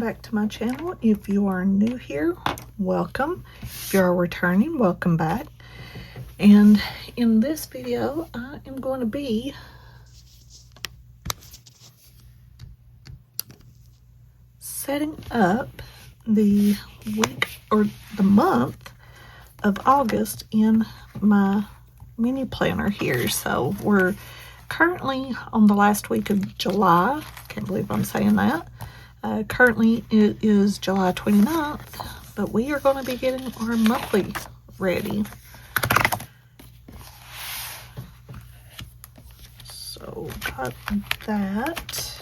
back to my channel. If you are new here, welcome. If you are returning, welcome back. And in this video, I am going to be setting up the week or the month of August in my mini planner here. So we're currently on the last week of July. Can't believe I'm saying that. Currently it is July 29th, but we are going to be getting our monthly ready. So got that.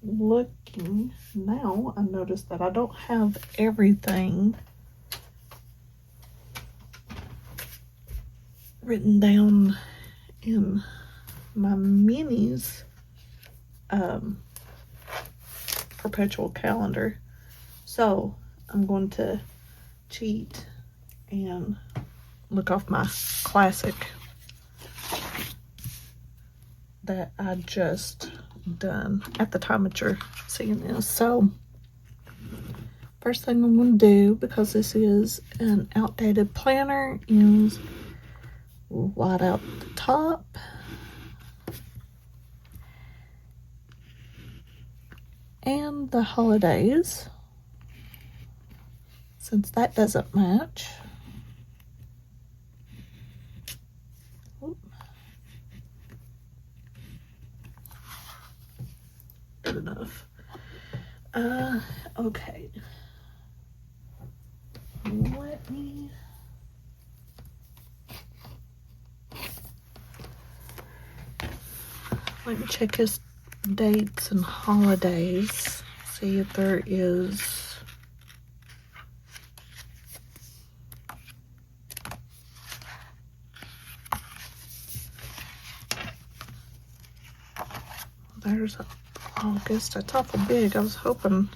Looking now, I noticed that I don't have everything written down in my minis perpetual calendar, so I'm going to cheat and look off my classic that I just done at the time that you're seeing this. So first thing I'm going to do, because this is an outdated planner, is white out the top and the holidays, since that doesn't match. Good enough. Okay. Let me check his dates and holidays. See if there is there's August. That's awful big. I was hoping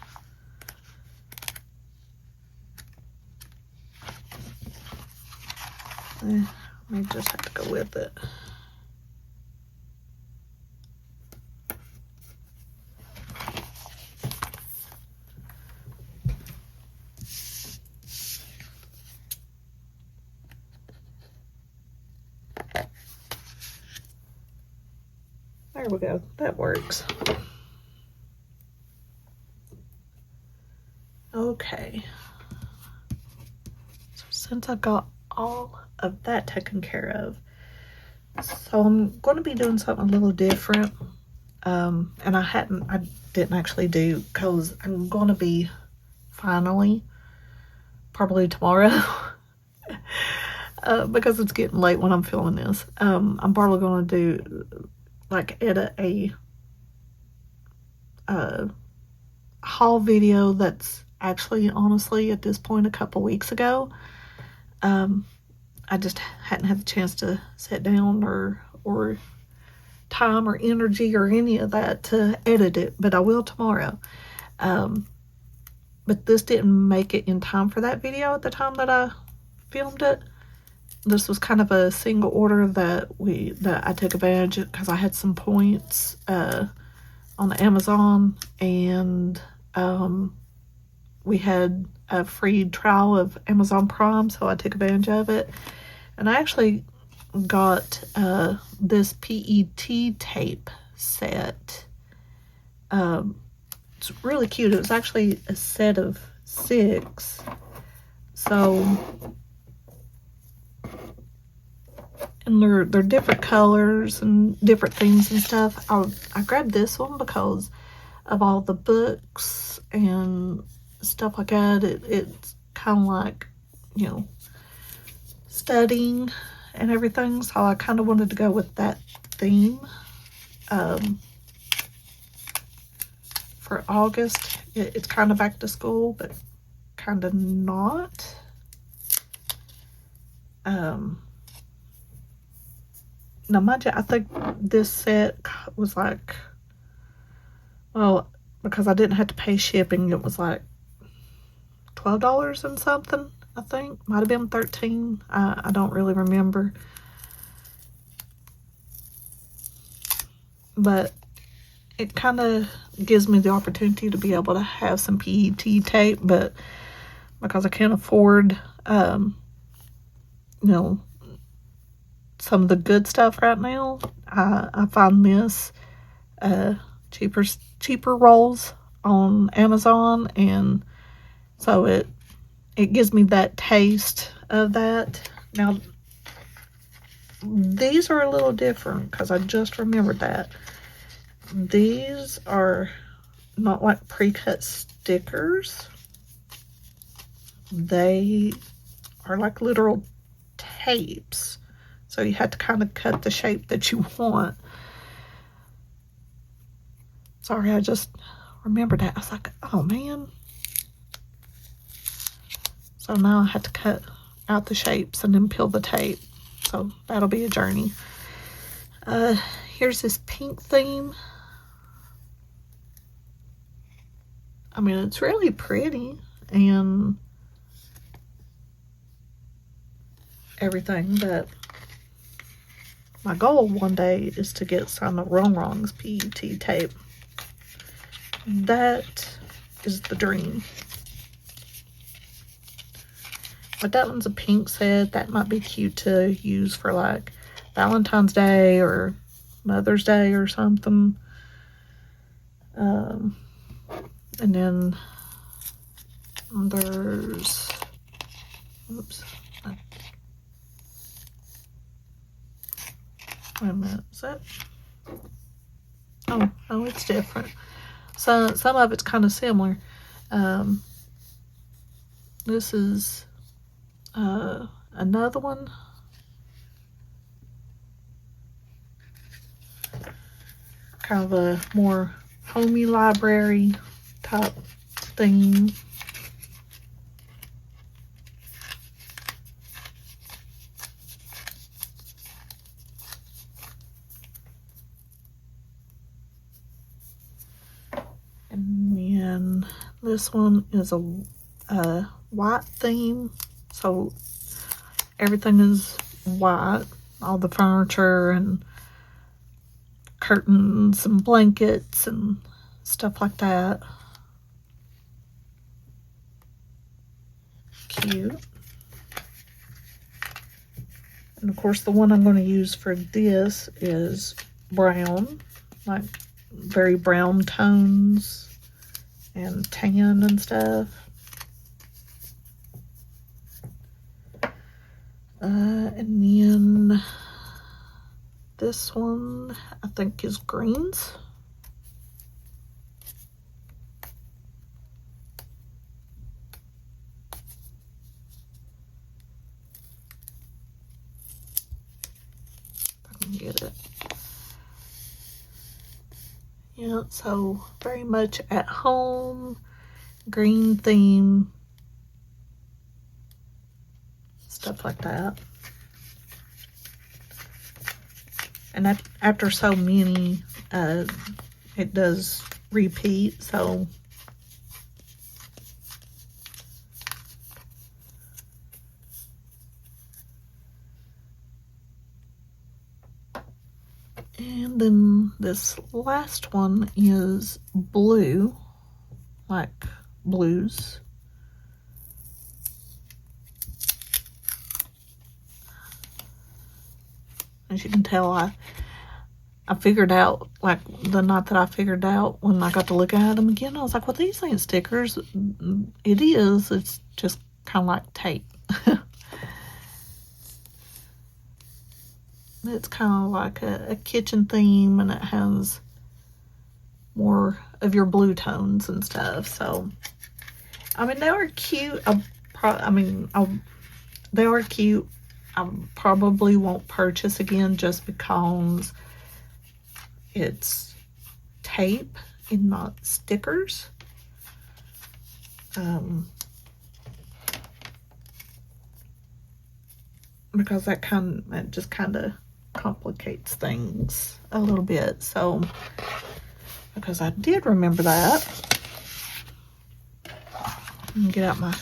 I may just have to go with it. There we go. That works. Okay. So since I got all of that taken care of, so I'm going to be doing something a little different. And I didn't actually do, because I'm going to be finally, probably tomorrow, because it's getting late when I'm filming this. I'm probably going to do, like, edit a haul video that's actually, honestly, at this point, a couple weeks ago. I just hadn't had the chance to sit down or time or energy or any of that to edit it, but I will tomorrow. But this didn't make it in time for that video at the time that I filmed it. This was kind of a single order that I took advantage of, because I had some points on Amazon, and we had a free trial of Amazon Prime, so I took advantage of it. And I actually got this PET tape set. It's really cute. It was actually a set of 6. So, and they're different colors and different things and stuff. I grabbed this one because of all the books and stuff like that. It's kind of like, you know, studying and everything, so I kind of wanted to go with that theme for August. It's kind of back to school, but kind of not. Now mind you, I think this set was like, well, because I didn't have to pay shipping, it was like $12 and something, I think. Might have been 13. I don't really remember. but it kind of gives me the opportunity to be able to have some PET tape, but because I can't afford, you know, some of the good stuff right now, I find this cheaper rolls on Amazon, and so it gives me that taste of that. Now, these are a little different because I just remembered that. These are not like pre-cut stickers. They are like literal tapes. So you have to kind of cut the shape that you want. Sorry, I just remembered that. I was like, oh man. So now I have to cut out the shapes and then peel the tape. So that'll be a journey. Here's this pink theme. I mean, it's really pretty and everything, but my goal one day is to get some of Wrong's PET tape. That is the dream. But that one's a pink set. That might be cute to use for like Valentine's Day or Mother's Day or something. And then there's, oops. Wait a minute, is that? Oh, it's different. So some of it's kind of similar. This is another one. Kind of a more homey library type theme. And then this one is a white theme, so everything is white, all the furniture and curtains and blankets and stuff like that. Cute. And of course the one I'm going to use for this is brown, like very brown tones and tan and stuff. And then this one I think is greens. If I can get it. Yeah, so very much at home, green theme, stuff like that. And after so many, it does repeat, so and then this last one is blue, like blues. As you can tell, I figured out, like the night that I figured out when I got to look at them again, I was like, well, these ain't stickers. It is, it's just kind of like tape. It's kind of like a kitchen theme, and it has more of your blue tones and stuff. So, I mean, they are cute. They are cute. I probably won't purchase again just because it's tape and not stickers. Because that just kind of complicates things a little bit. So, because I did remember that. Let me get out my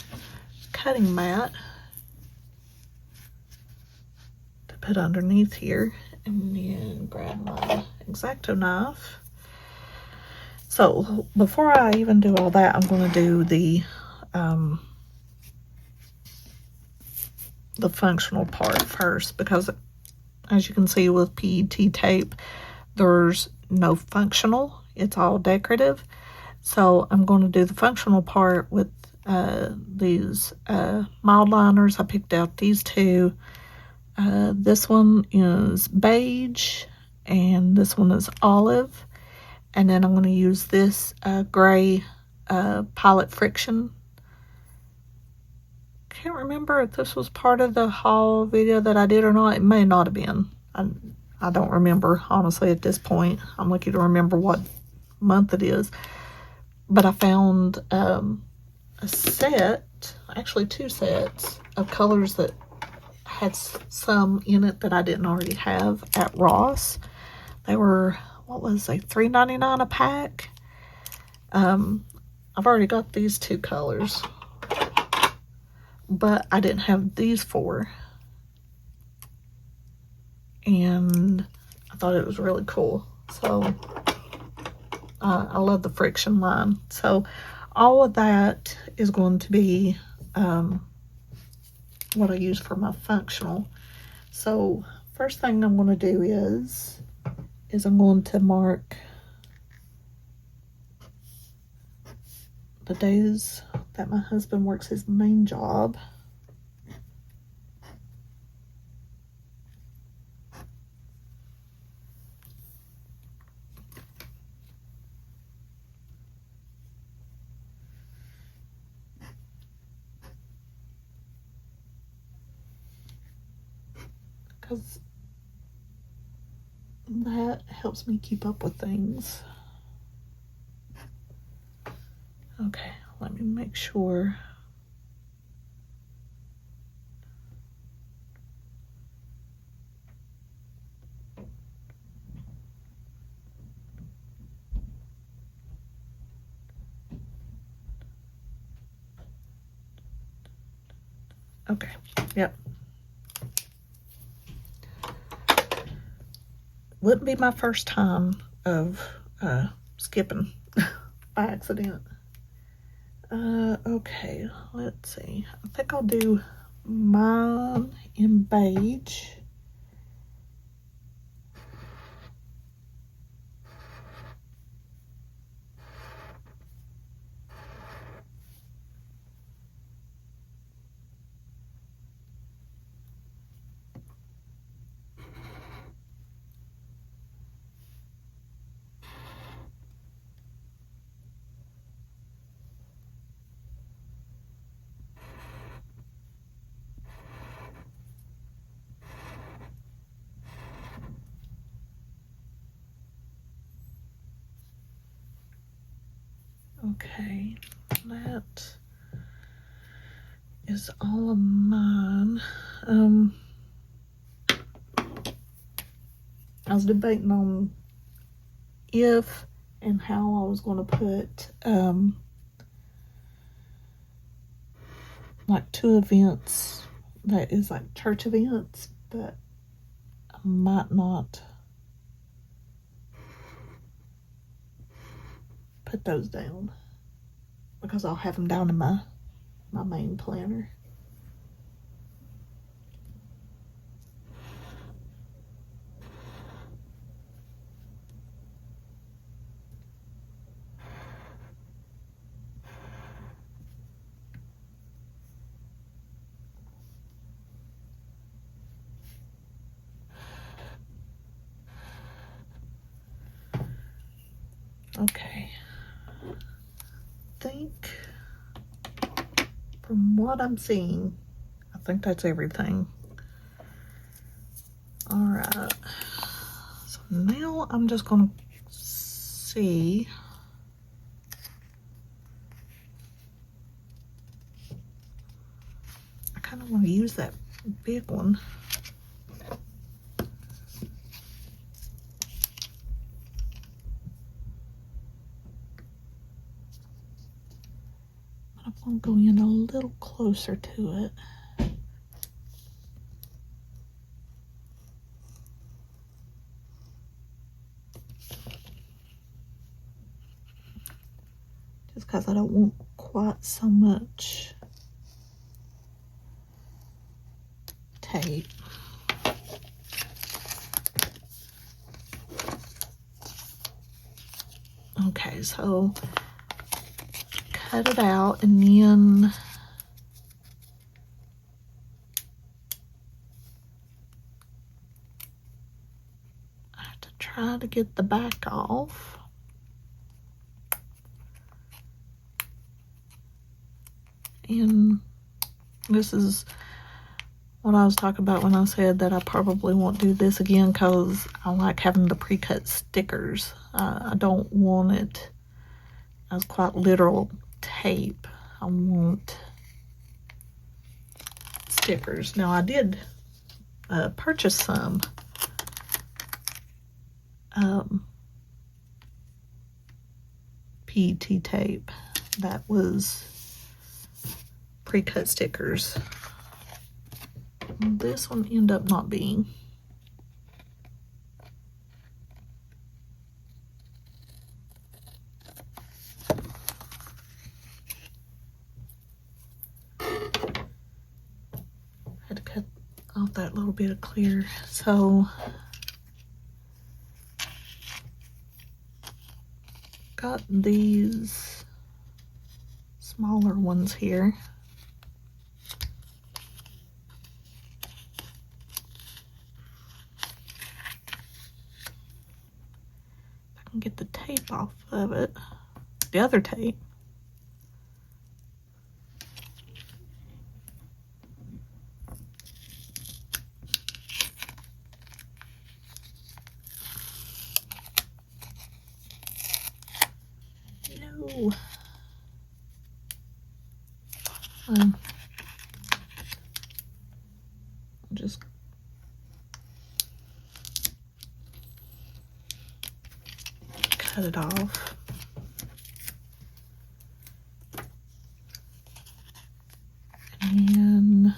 cutting mat to put underneath here. And then grab my X-Acto knife. So before I even do all that, I'm going to do the functional part first, because as you can see with PET tape, there's no functional. It's all decorative. So I'm going to do the functional part with these mild liners. I picked out these two. This one is beige and this one is olive. And then I'm going to use this gray Pilot Friction. Can't remember if this was part of the haul video that I did or not. It may not have been. I don't remember, honestly, at this point. I'm lucky to remember what month it is. But I found a set, actually 2 sets of colors that had some in it that I didn't already have at Ross. They were, what was they, $3.99 a pack. I've already got these 2 colors, but I didn't have these 4. And I thought it was really cool. So I love the Friction line. So all of that is going to be what I use for my functional. So first thing I'm going to do is I'm going to mark the days that my husband works his main job. Because that helps me keep up with things. Okay, let me make sure. Okay, yep. Wouldn't be my first time of skipping by accident. Okay, let's see. I think I'll do mine in beige. Okay, that is all of mine. I was debating on if and how I was going to put like 2 events that is like church events, but I might not put those down because I'll have them down in my main planner. Okay, I think from what I'm seeing, I think that's everything. All right, so now I'm just gonna see. I kind of want to use that big one. I'm going in a little closer to it. just because I don't want quite so much tape. Okay, so cut it out, and then I have to try to get the back off. And this is what I was talking about when I said that I probably won't do this again, because I like having the pre-cut stickers. I don't want it as quite literal tape. I want stickers. Now I did purchase some PET tape that was pre-cut stickers. This one ended up not being. Had to cut off that little bit of clear. So got these smaller ones here. If I can get the tape off of it, the other tape. No. Just cut it off. And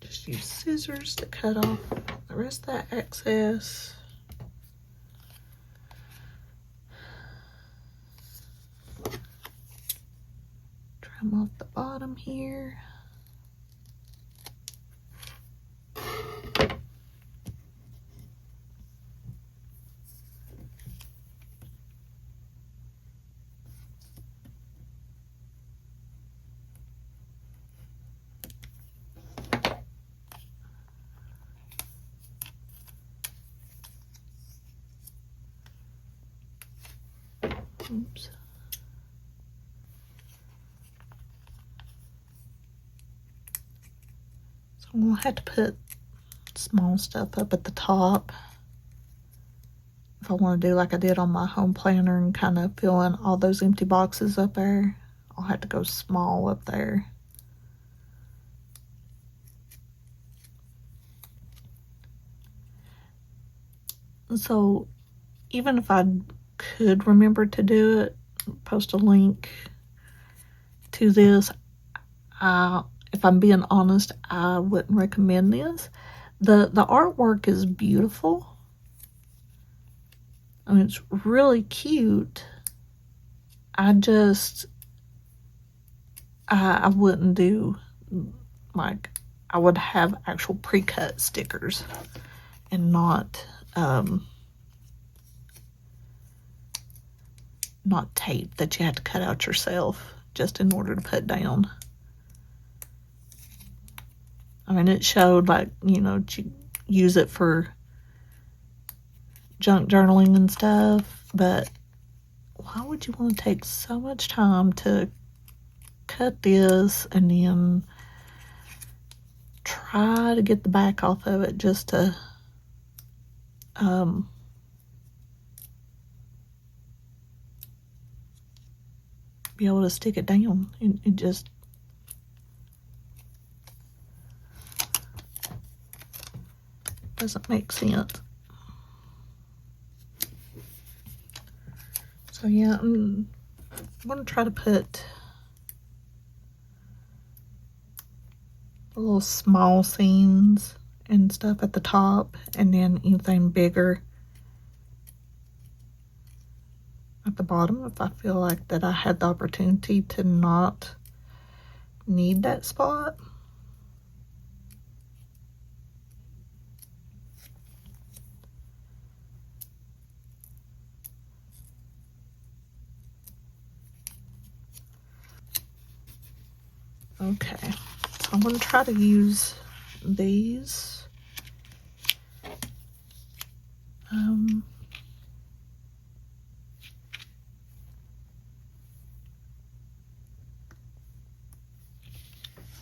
just use scissors to cut off the rest of that excess. Trim off the bottom here. Oops. So I'm gonna have to put small stuff up at the top if I want to do like I did on my home planner and kind of fill in all those empty boxes up there. I'll have to go small up there. So even if I could remember to do it, post a link to this, if I'm being honest, I wouldn't recommend this. The artwork is beautiful. I mean, it's really cute. I wouldn't do, like, I would have actual pre-cut stickers and not tape that you have to cut out yourself just in order to put down. I mean, it showed, like, you know, to use it for junk journaling and stuff, but why would you want to take so much time to cut this and then try to get the back off of it just to be able to stick it down? It just doesn't make sense. So yeah, I'm going to try to put little small scenes and stuff at the top, and then anything bigger at the bottom if I feel like that I had the opportunity to not need that spot. Okay, so I'm going to try to use these.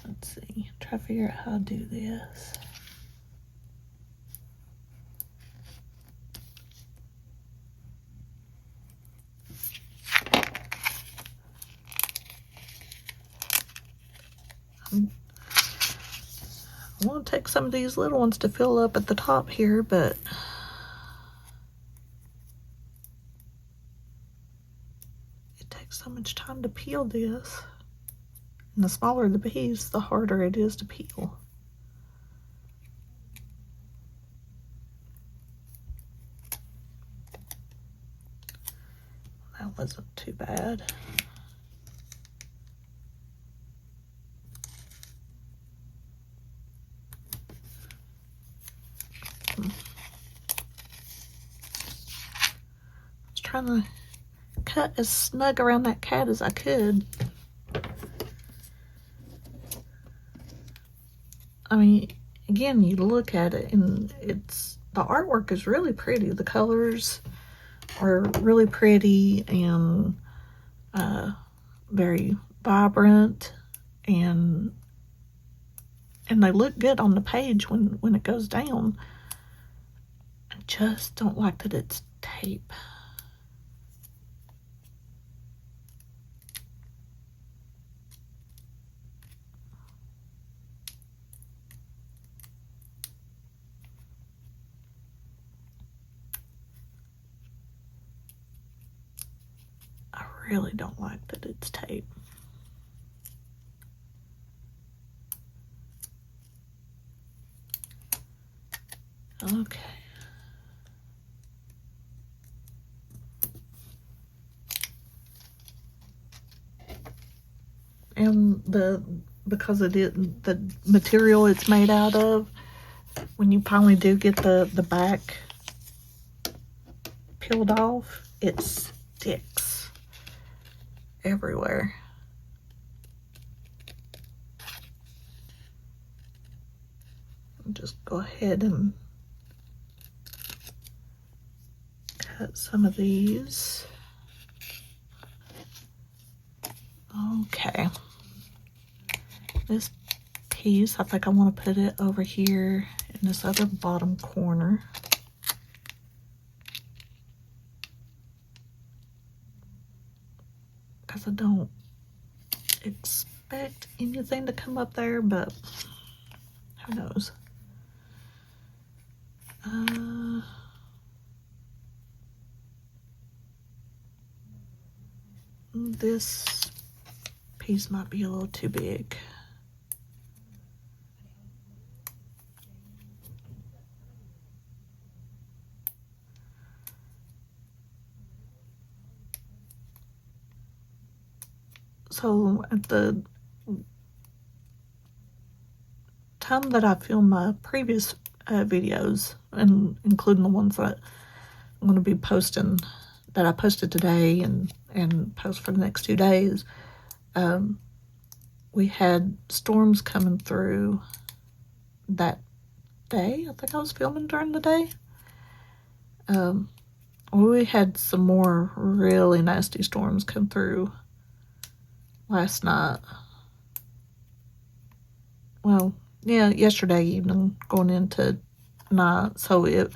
Let's see, try to figure out how to do this. I want to take some of these little ones to fill up at the top here, but it takes so much time to peel this. And the smaller the piece, the harder it is to peel. That wasn't too bad. I was trying to cut as snug around that cat as I could. I mean, again, you look at it and the artwork is really pretty. The colors are really pretty and very vibrant, and they look good on the page when it goes down. I just don't like that it's tape. I really don't like that it's tape. Okay. And because it is the material it's made out of, when you finally do get the back peeled off, it sticks everywhere. Just go ahead and cut some of these. Okay. This piece, I think I want to put it over here in this other bottom corner. Because I don't expect anything to come up there, but who knows. This piece might be a little too big. So at the time that I filmed my previous videos, and including the ones that I'm going to be posting, that I posted today and post for the next 2 days, we had storms coming through that day. I think I was filming during the day. We had some more really nasty storms come through last night. Well, yeah, yesterday evening going into night. So it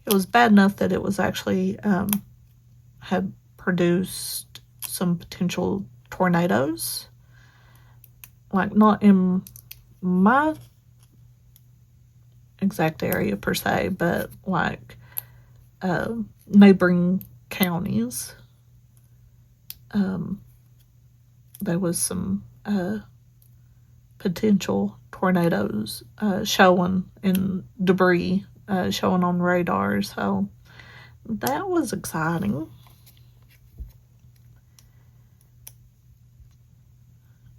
was bad enough that it was actually had produced some potential tornadoes. Like, not in my exact area per se, but like neighboring counties. There was some potential tornadoes showing and debris showing on radar. So that was exciting.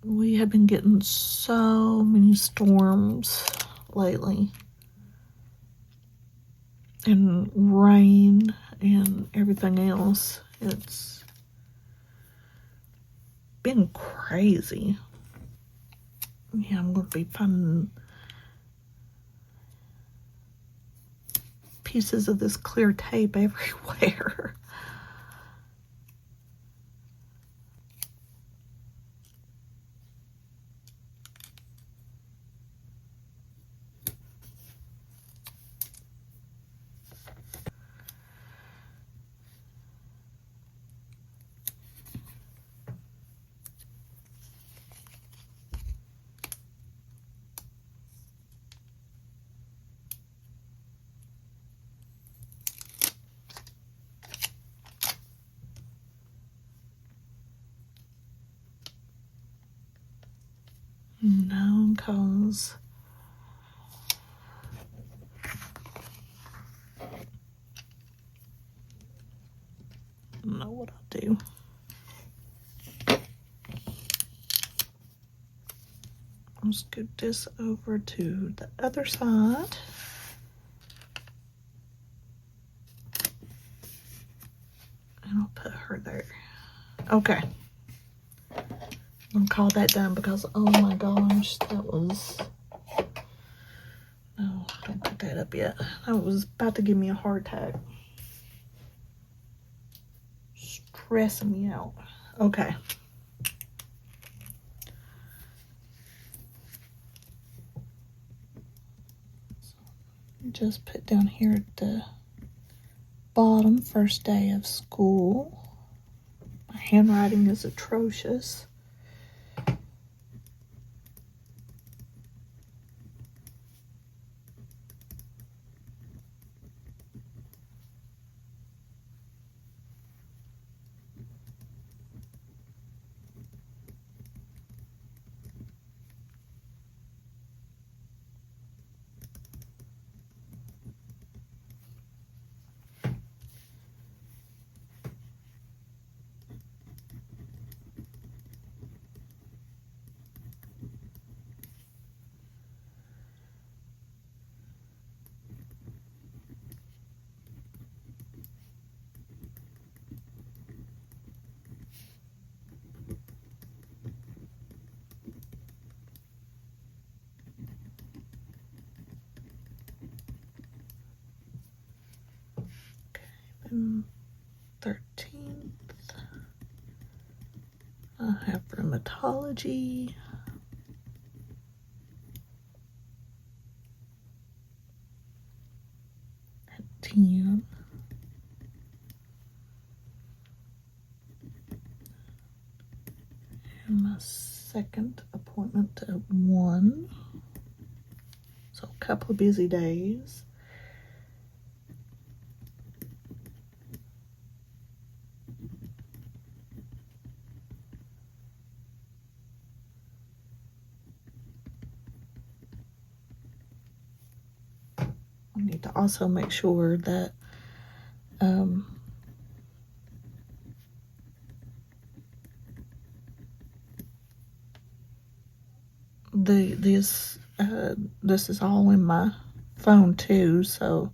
We have been getting so many storms lately, and rain and everything else. It's been crazy. Yeah, I'm going to be finding pieces of this clear tape everywhere. No, because I don't know what I'll do. I'll scoot this over to the other side. And I'll put her there. Okay. I'm gonna call that done because, oh my gosh, that was... No, don't put that up yet. That was about to give me a heart attack. Stressing me out. Okay. Just put down here at the bottom, first day of school. My handwriting is atrocious. And 13th, I have rheumatology. At 10. And my second appointment at 1. So a couple of busy days. I need to also make sure that this is all in my phone too, so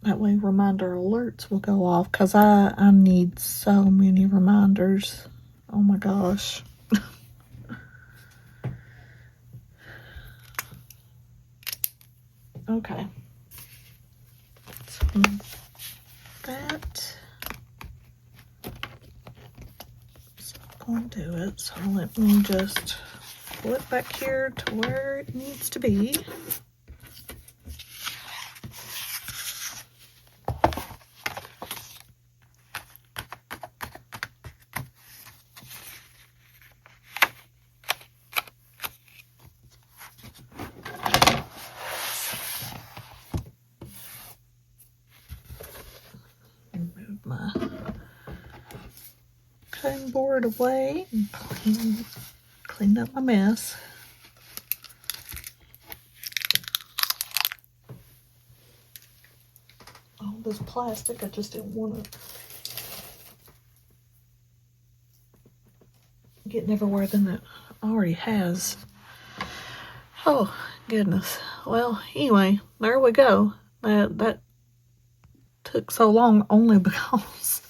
that way reminder alerts will go off, because I need so many reminders. Oh my gosh. Okay. So that is going to do it. So let me just flip back here to where it needs to be. Move my cutting board away and clean cleaned up my mess. All this plastic, I just didn't want to getting everywhere than it already has. Oh, goodness. Well, anyway, there we go. That took so long only because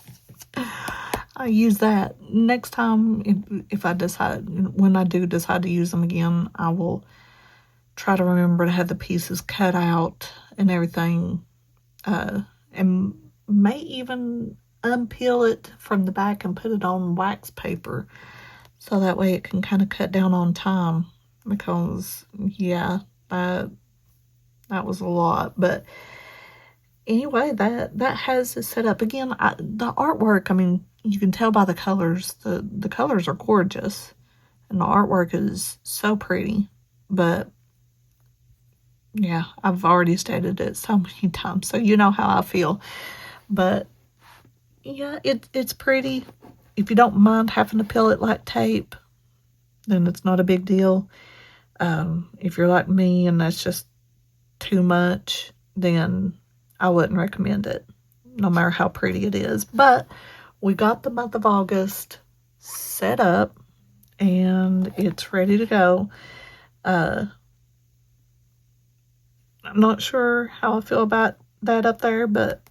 I use that. Next time, if I decide, when I do decide to use them again, I will try to remember to have the pieces cut out and everything, and may even unpeel it from the back and put it on wax paper, so that way it can kind of cut down on time, because, yeah, that was a lot. But anyway, that has it set up. Again, the artwork, I mean, you can tell by the colors. The colors are gorgeous, and the artwork is so pretty. But yeah, I've already stated it so many times, so you know how I feel. But yeah, it's pretty. If you don't mind having to peel it like tape, then it's not a big deal. If you're like me and that's just too much, then I wouldn't recommend it, no matter how pretty it is. But we got the month of August set up, and it's ready to go. I'm not sure how I feel about that up there, but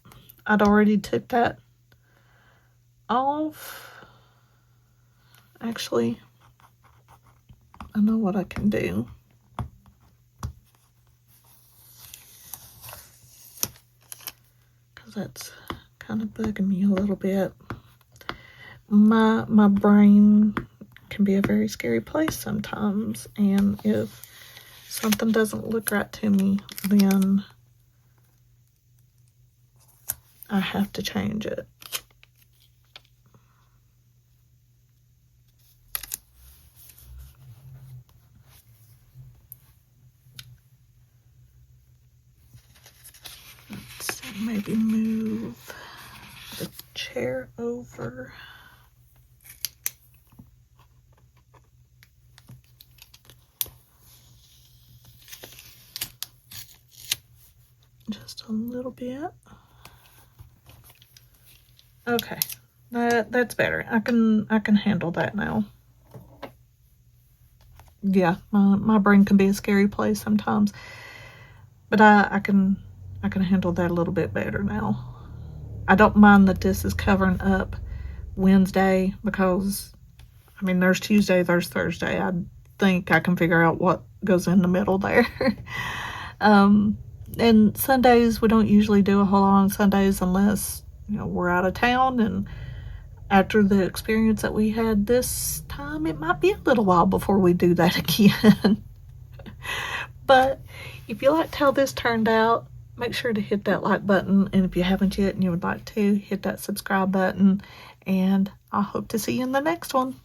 I'd already took that off. Actually, I know what I can do. Because that's kind of bugging me a little bit. My brain can be a very scary place sometimes, and if something doesn't look right to me, then I have to change it. Let's see, maybe move the chair over. Just a little bit. Okay, that's better. I can handle that now. Yeah, my brain can be a scary place sometimes, but I can handle that a little bit better now. I don't mind that this is covering up Wednesday, because I mean, there's Tuesday, there's Thursday. I think I can figure out what goes in the middle there. And Sundays, we don't usually do a whole lot on Sundays unless, you know, we're out of town. And after the experience that we had this time, it might be a little while before we do that again. But if you liked how this turned out, make sure to hit that like button. And if you haven't yet and you would like to, hit that subscribe button. And I hope to see you in the next one.